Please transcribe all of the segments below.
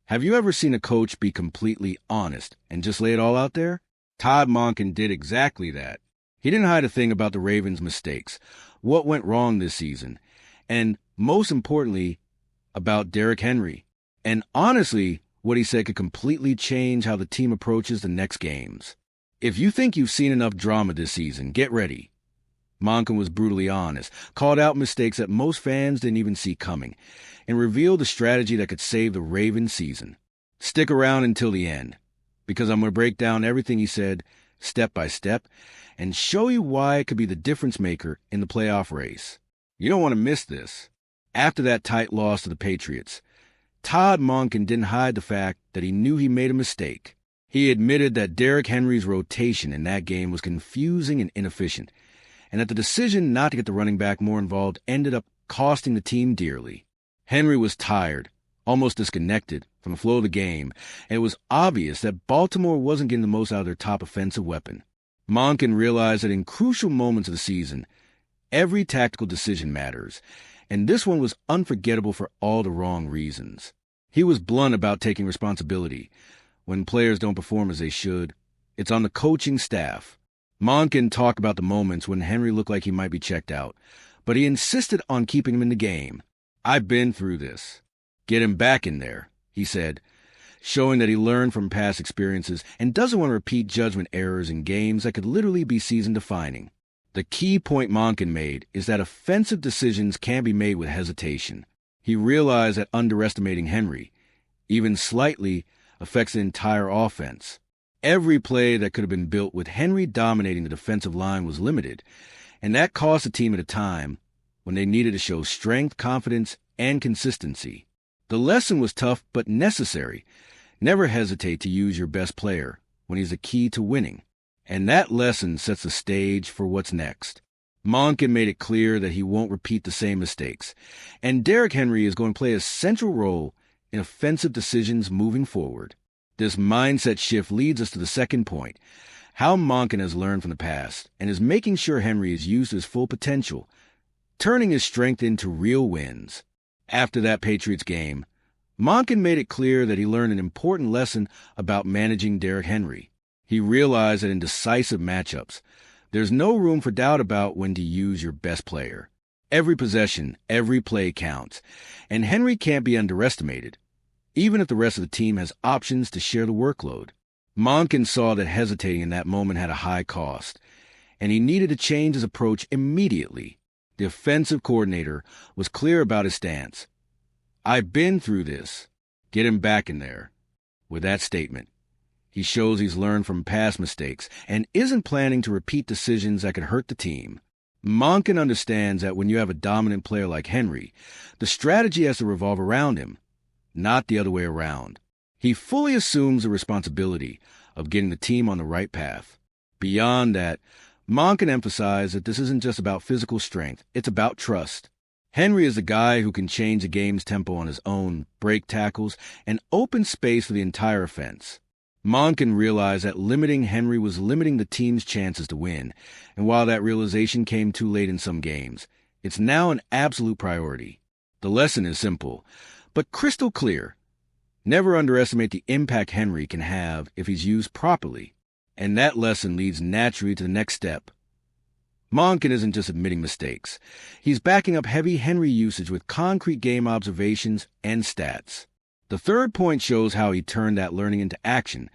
Have you ever seen a coach be completely honest and just lay it all out there? Todd Monken did exactly that. He didn't hide a thing about the Ravens' mistakes, what went wrong this season, and most importantly, about Derrick Henry. And honestly, what he said could completely change how the team approaches the next games. If you think you've seen enough drama this season, get ready. Monken was brutally honest, called out mistakes that most fans didn't even see coming, and revealed a strategy that could save the Ravens season. Stick around until the end, because I'm going to break down everything he said, step by step, and show you why it could be the difference maker in the playoff race. You don't want to miss this. After that tight loss to the Patriots, Todd Monken didn't hide the fact that he knew he made a mistake. He admitted that Derrick Henry's rotation in that game was confusing and inefficient, and that the decision not to get the running back more involved ended up costing the team dearly. Henry was tired, almost disconnected from the flow of the game, and it was obvious that Baltimore wasn't getting the most out of their top offensive weapon. Monken realized that in crucial moments of the season, every tactical decision matters, and this one was unforgettable for all the wrong reasons. He was blunt about taking responsibility. When players don't perform as they should, it's on the coaching staff. Monken talked about the moments when Henry looked like he might be checked out, but he insisted on keeping him in the game. "I've been through this. Get him back in there," he said, showing that he learned from past experiences and doesn't want to repeat judgment errors in games that could literally be season-defining. The key point Monken made is that offensive decisions can be made with hesitation. He realized that underestimating Henry, even slightly, affects the entire offense. Every play that could have been built with Henry dominating the defensive line was limited, and that cost the team at a time when they needed to show strength, confidence, and consistency. The lesson was tough but necessary. Never hesitate to use your best player when he's the key to winning. And that lesson sets the stage for what's next. Monken made it clear that he won't repeat the same mistakes, and Derrick Henry is going to play a central role in offensive decisions moving forward. This mindset shift leads us to the second point, how Monken has learned from the past and is making sure Henry is used to his full potential, turning his strength into real wins. After that Patriots game, Monken made it clear that he learned an important lesson about managing Derrick Henry. He realized that in decisive matchups, there's no room for doubt about when to use your best player. Every possession, every play counts, and Henry can't be underestimated, even if the rest of the team has options to share the workload. Monken saw that hesitating in that moment had a high cost, and he needed to change his approach immediately. The offensive coordinator was clear about his stance. "I've been through this. Get him back in there." With that statement, he shows he's learned from past mistakes and isn't planning to repeat decisions that could hurt the team. Monken understands that when you have a dominant player like Henry, the strategy has to revolve around him, not the other way around. He fully assumes the responsibility of getting the team on the right path. Beyond that, Monken emphasized that this isn't just about physical strength, it's about trust. Henry is the guy who can change the game's tempo on his own, break tackles, and open space for the entire offense. Monken realized that limiting Henry was limiting the team's chances to win, and while that realization came too late in some games, it's now an absolute priority. The lesson is simple, but crystal clear. Never underestimate the impact Henry can have if he's used properly. And that lesson leads naturally to the next step. Monken isn't just admitting mistakes. He's backing up heavy Henry usage with concrete game observations and stats. The third point shows how he turned that learning into action,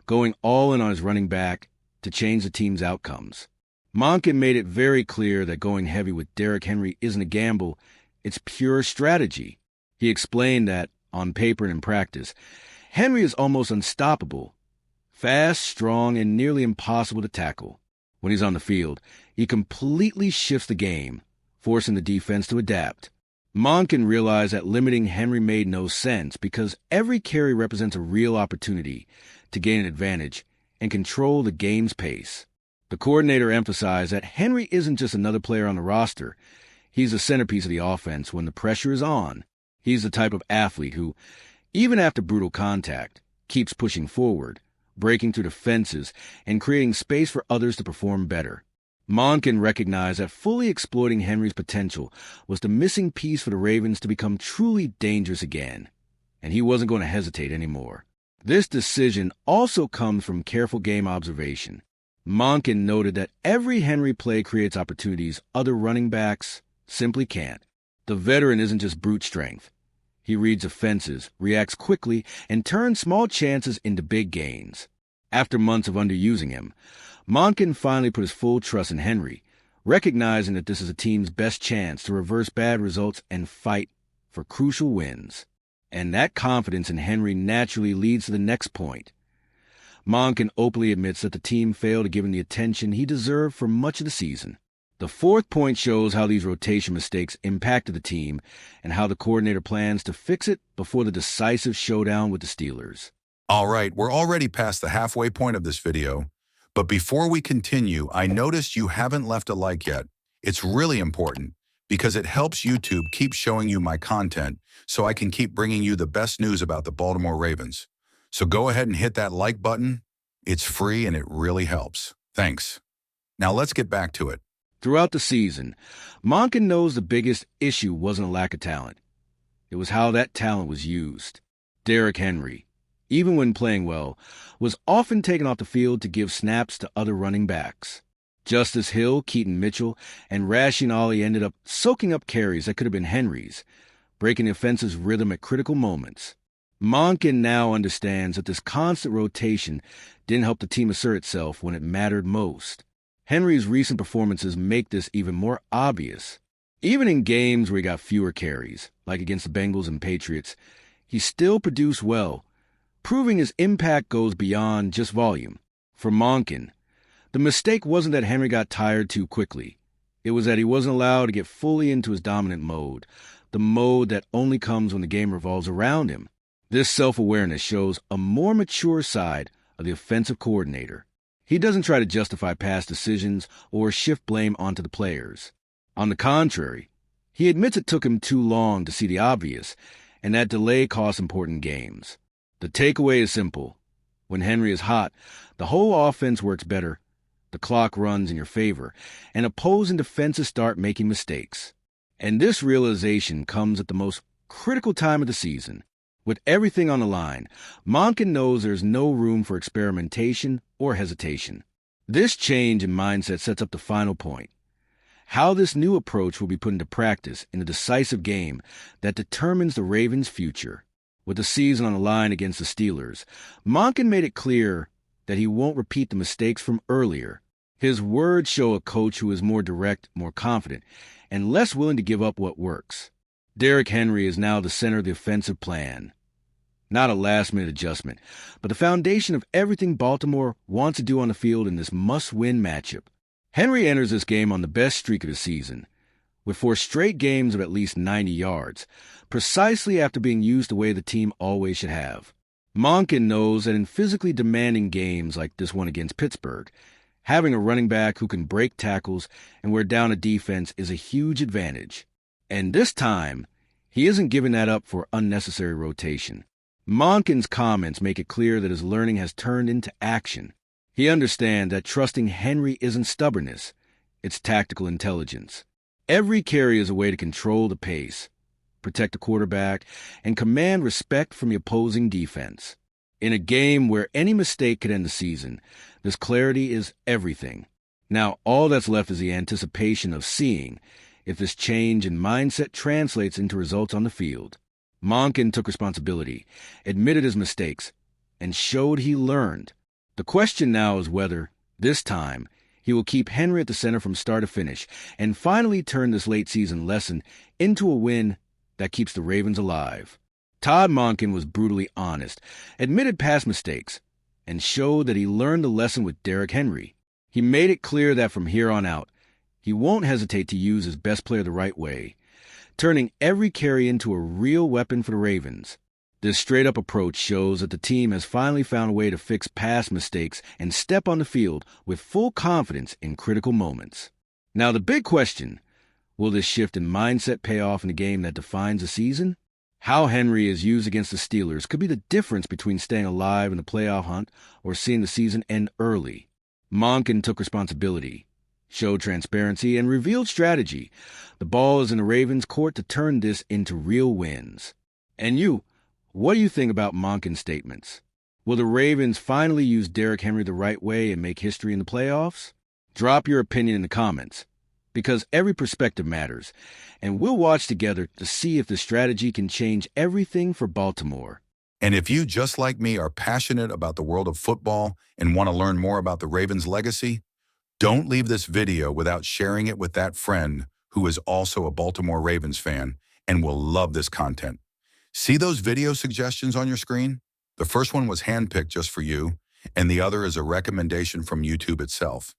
going all in on his running back to change the team's outcomes. Monken made it very clear that going heavy with Derrick Henry isn't a gamble, it's pure strategy. He explained that, on paper and in practice, Henry is almost unstoppable. Fast, strong, and nearly impossible to tackle. When he's on the field, he completely shifts the game, forcing the defense to adapt. Monken realized that limiting Henry made no sense because every carry represents a real opportunity to gain an advantage and control the game's pace. The coordinator emphasized that Henry isn't just another player on the roster. He's the centerpiece of the offense when the pressure is on. He's the type of athlete who, even after brutal contact, keeps pushing forward, breaking through defenses, and creating space for others to perform better. Monken recognized that fully exploiting Henry's potential was the missing piece for the Ravens to become truly dangerous again. and he wasn't going to hesitate anymore. This decision also comes from careful game observation. Monken noted that every Henry play creates opportunities other running backs simply can't. The veteran isn't just brute strength. He reads offenses, reacts quickly, and turns small chances into big gains. After months of underusing him, Monken finally put his full trust in Henry, recognizing that this is a team's best chance to reverse bad results and fight for crucial wins. And that confidence in Henry naturally leads to the next point. Monken openly admits that the team failed to give him the attention he deserved for much of the season. The fourth point shows how these rotation mistakes impacted the team and how the coordinator plans to fix it before the decisive showdown with the Steelers. All right, we're already past the halfway point of this video, but before we continue, I noticed you haven't left a like yet. It's really important because it helps YouTube keep showing you my content so I can keep bringing you the best news about the Baltimore Ravens. So go ahead and hit that like button. It's free and it really helps. Thanks. Now let's get back to it. Throughout the season, Monken knows the biggest issue wasn't a lack of talent. It was how that talent was used. Derrick Henry, even when playing well, was often taken off the field to give snaps to other running backs. Justice Hill, Keaton Mitchell, and Rasheed Ali ended up soaking up carries that could have been Henry's, breaking the offense's rhythm at critical moments. Monken now understands that this constant rotation didn't help the team assert itself when it mattered most. Henry's recent performances make this even more obvious. Even in games where he got fewer carries, like against the Bengals and Patriots, he still produced well, proving his impact goes beyond just volume. For Monken, the mistake wasn't that Henry got tired too quickly. It was that he wasn't allowed to get fully into his dominant mode, the mode that only comes when the game revolves around him. This self-awareness shows a more mature side of the offensive coordinator. He doesn't try to justify past decisions or shift blame onto the players. On the contrary, he admits it took him too long to see the obvious, and that delay cost important games. The takeaway is simple. When Henry is hot, the whole offense works better, the clock runs in your favor, and opposing defenses start making mistakes. And this realization comes at the most critical time of the season. With everything on the line, Monken knows there's no room for experimentation or hesitation. This change in mindset sets up the final point. How this new approach will be put into practice in a decisive game that determines the Ravens' future. With the season on the line against the Steelers, Monken made it clear that he won't repeat the mistakes from earlier. His words show a coach who is more direct, more confident, and less willing to give up what works. Derrick Henry is now the center of the offensive plan. Not a last-minute adjustment, but the foundation of everything Baltimore wants to do on the field in this must-win matchup. Henry enters this game on the best streak of the season, with 4 straight games of at least 90 yards, precisely after being used the way the team always should have. Monken knows that in physically demanding games like this one against Pittsburgh, having a running back who can break tackles and wear down a defense is a huge advantage. And this time, he isn't giving that up for unnecessary rotation. Monken's comments make it clear that his learning has turned into action. He understands that trusting Henry isn't stubbornness, it's tactical intelligence. Every carry is a way to control the pace, protect the quarterback, and command respect from the opposing defense. In a game where any mistake could end the season, this clarity is everything. Now all that's left is the anticipation of seeing if this change in mindset translates into results on the field. Monken took responsibility, admitted his mistakes, and showed he learned. The question now is whether, this time, he will keep Henry at the center from start to finish and finally turn this late-season lesson into a win that keeps the Ravens alive. Todd Monken was brutally honest, admitted past mistakes, and showed that he learned the lesson with Derrick Henry. He made it clear that from here on out, he won't hesitate to use his best player the right way, turning every carry into a real weapon for the Ravens. This straight-up approach shows that the team has finally found a way to fix past mistakes and step on the field with full confidence in critical moments. Now the big question, will this shift in mindset pay off in a game that defines the season? How Henry is used against the Steelers could be the difference between staying alive in the playoff hunt or seeing the season end early. Monken took responsibility, showed transparency, and revealed strategy. The ball is in the Ravens' court to turn this into real wins. And you, What do you think about Monken's statements? Will the Ravens finally use Derrick Henry the right way and make history in the playoffs? Drop your opinion in the comments, because every perspective matters, and we'll watch together to see if the strategy can change everything for Baltimore. And if you, just like me, are passionate about the world of football and want to learn more about the Ravens' legacy, don't leave this video without sharing it with that friend who is also a Baltimore Ravens fan and will love this content. See those video suggestions on your screen? The first one was handpicked just for you, and the other is a recommendation from YouTube itself.